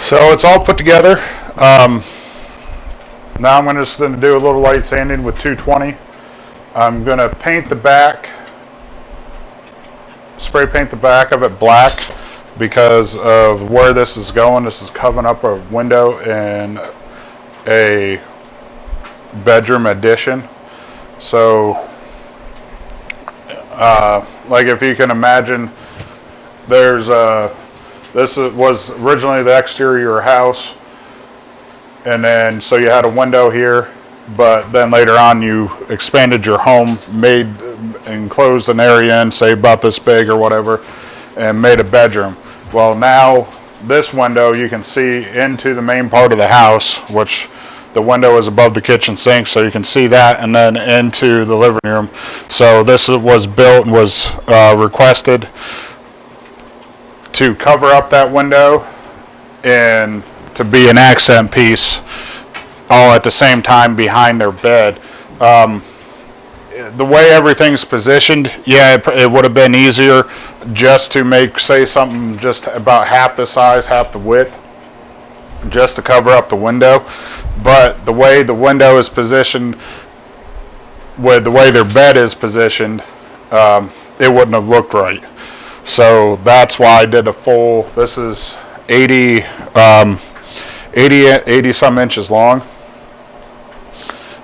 So it's all put together. Now I'm just going to do a little light sanding with 220. I'm going to paint the back, spray paint the back of it black because of where this is going. This is covering up a window in a bedroom addition. So like if you can imagine, there's this was originally the exterior house, and then so you had a window here, but then later on you expanded your home, made enclosed an area in, say about this big or whatever, and made a bedroom. Well, now this window you can see into the main part of the house, which the window is above the kitchen sink, so you can see that, and then into the living room. So this was built and was requested to cover up that window and to be an accent piece all at the same time behind their bed. The way everything's positioned, yeah, it would have been easier just to make, say, something just about half the size, half the width, just to cover up the window. But the way the window is positioned, with the way their bed is positioned, it wouldn't have looked right. So that's why I did a full, this is 80 some inches long.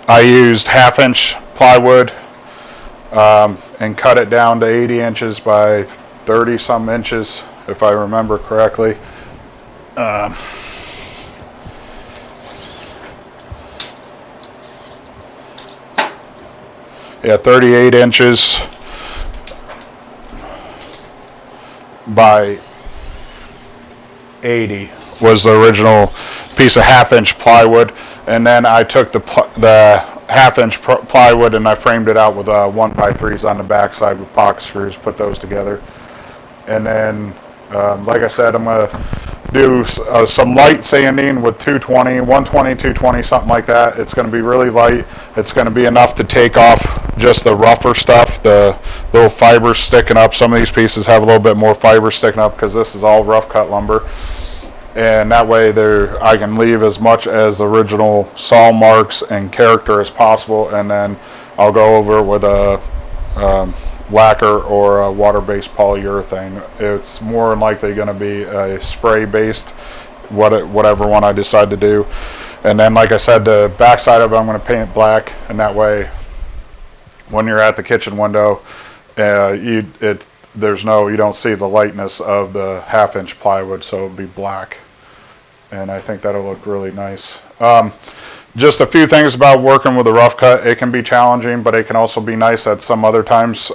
I used 1/2 inch plywood and cut it down to 80 inches by 30 some inches, if I remember correctly. Yeah, 38 inches by 80 was the original piece of 1/2 inch plywood, and then I took the 1/2 inch plywood and I framed it out with 1x3s on the back side with pocket screws, put those together. And then like I said, I'm going to do some light sanding with 220, 120, 220, something like that. It's going to be really light. It's going to be enough to take off just the rougher stuff, the little fibers sticking up. Some of these pieces have a little bit more fiber sticking up because this is all rough cut lumber. And that way I can leave as much as the original saw marks and character as possible, and then I'll go over it with a lacquer or a water-based polyurethane. It's more than likely going to be a spray-based, whatever one I decide to do. And then, like I said, the back side of it I'm going to paint black, and that way when you're at the kitchen window, you don't see the lightness of the 1/2 inch plywood, so it'll be black, and I think that'll look really nice. Just a few things about working with a rough cut. It can be challenging, but it can also be nice at some other times.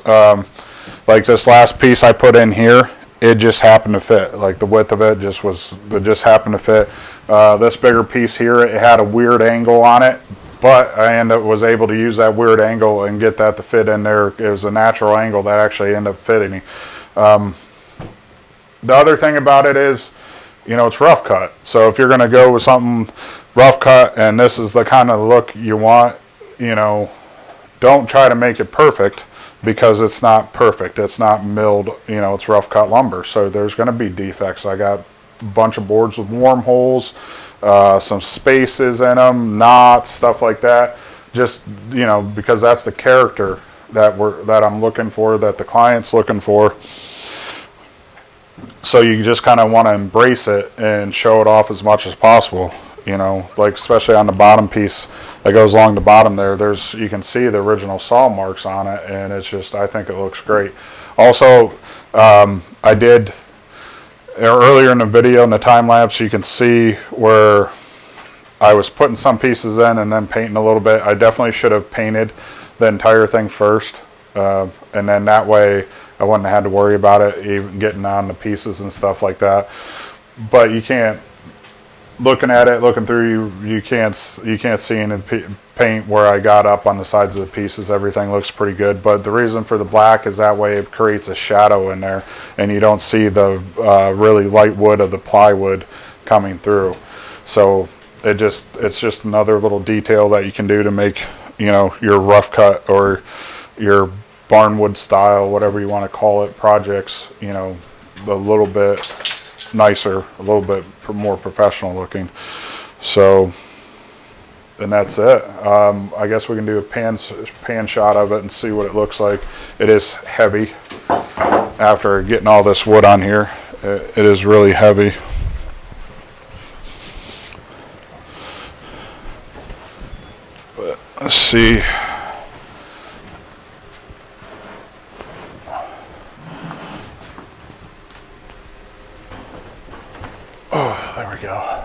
Like this last piece I put in here, it just happened to fit. Like the width of it just happened to fit. This bigger piece here, it had a weird angle on it, but I was able to use that weird angle and get that to fit in there. It was a natural angle that actually ended up fitting. The other thing about it is, it's rough cut. So if you're going to go with something rough cut and this is the kind of look you want, don't try to make it perfect, because it's not perfect. It's not milled, it's rough cut lumber. So there's going to be defects. I got a bunch of boards with wormholes, some spaces in them, knots, stuff like that. Just, because that's the character that I'm looking for, that the client's looking for. So you just kind of want to embrace it and show it off as much as possible. Like especially on the bottom piece that goes along the bottom there, you can see the original saw marks on it, and it's just, I think it looks great. Also, I did earlier in the video, in the time lapse, you can see where I was putting some pieces in and then painting a little bit. I definitely should have painted the entire thing first, and then that way I wouldn't have had to worry about it even getting on the pieces and stuff like that. But you can't, looking through, you can't see any paint where I got up on the sides of the pieces. Everything looks pretty good, but the reason for the black is that way it creates a shadow in there, and you don't see the really light wood of the plywood coming through. So it's just another little detail that you can do to make your rough cut or your barnwood style, whatever you want to call it, projects, a little bit nicer, a little bit more professional looking. So, and that's it. I guess we can do a pan shot of it and see what it looks like. It is heavy. After getting all this wood on here, it is really heavy. But let's see. Oh, there we go.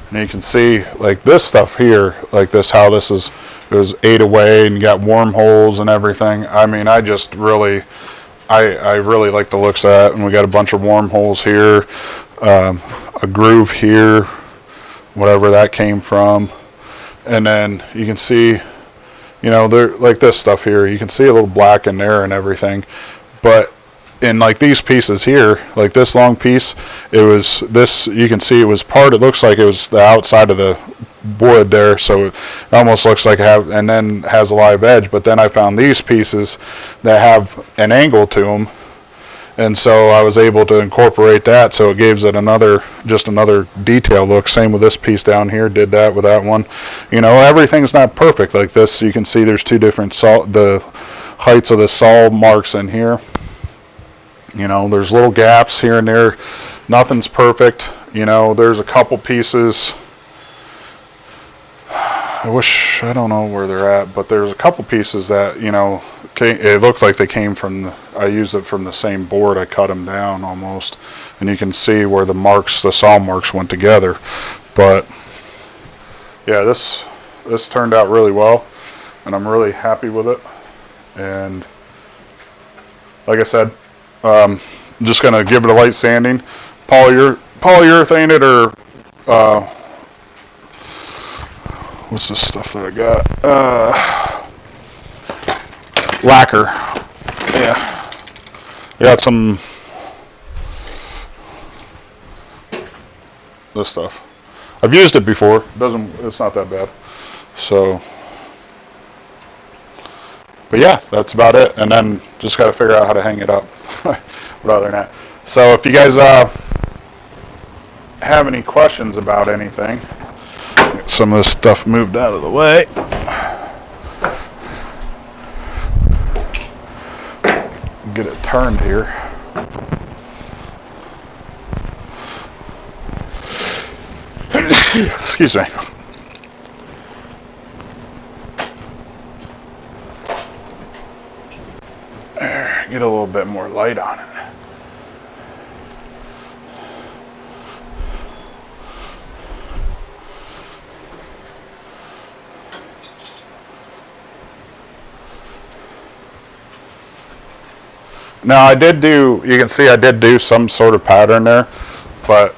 And you can see like this stuff here, like this, how this is, it was ate away and got wormholes and everything. I mean, I just really, I really like the looks of that. And we got a bunch of wormholes here, a groove here, whatever that came from. And then you can see, you know, there, like this stuff here, you can see a little black in there and everything. But in like these pieces here, like this long piece, it was this, you can see it was part, it looks like it was the outside of the wood there, so it almost looks like it have, and then has a live edge. But then I found these pieces that have an angle to them, and so I was able to incorporate that, so it gives it another, just another detail look. Same with this piece down here, did that with that one. You know, everything's not perfect like this. You can see there's two different the heights of the saw marks in here. You know, there's little gaps here and there. Nothing's perfect. You know, there's a couple pieces. I don't know where they're at, but there's a couple pieces that, you know, it looked like they came from, I used it from the same board. I cut them down almost. And you can see where the marks, the saw marks went together. But, yeah, this turned out really well. And I'm really happy with it. And, like I said, I'm just going to give it a light sanding, polyurethane it, or what's this stuff that I got? Lacquer. Yeah. Got some, this stuff. I've used it before. It's not that bad. So, but yeah, that's about it. And then just got to figure out how to hang it up. But other than that, so if you guys have any questions about anything, get some of this stuff moved out of the way. Get it turned here. Excuse me. There, get a little bit more light on it. Now I did do, you can see I did do some sort of pattern there, but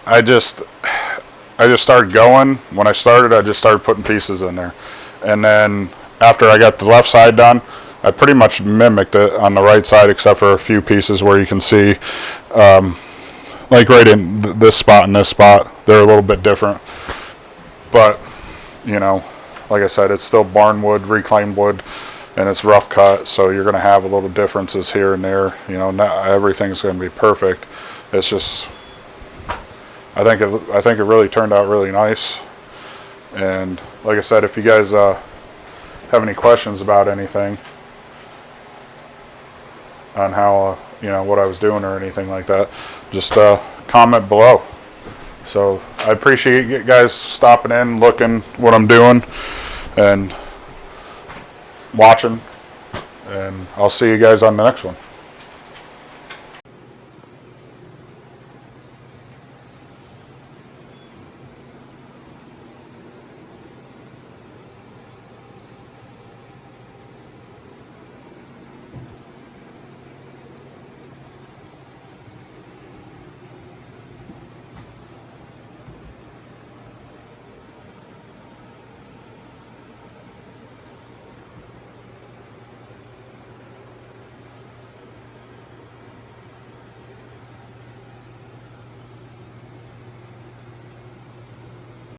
I just started going. When I started, I just started putting pieces in there. And then after I got the left side done, I pretty much mimicked it on the right side, except for a few pieces where you can see, like right in this spot and this spot, they're a little bit different. But, you know, like I said, it's still barn wood, reclaimed wood, and it's rough cut, so you're going to have a little differences here and there. You know, not everything's going to be perfect. It's just, I think it really turned out really nice. And like I said, if you guys have any questions about anything on how you know, what I was doing or anything like that, just comment below. So I appreciate you guys stopping in, looking what I'm doing, and watching, and I'll see you guys on the next one.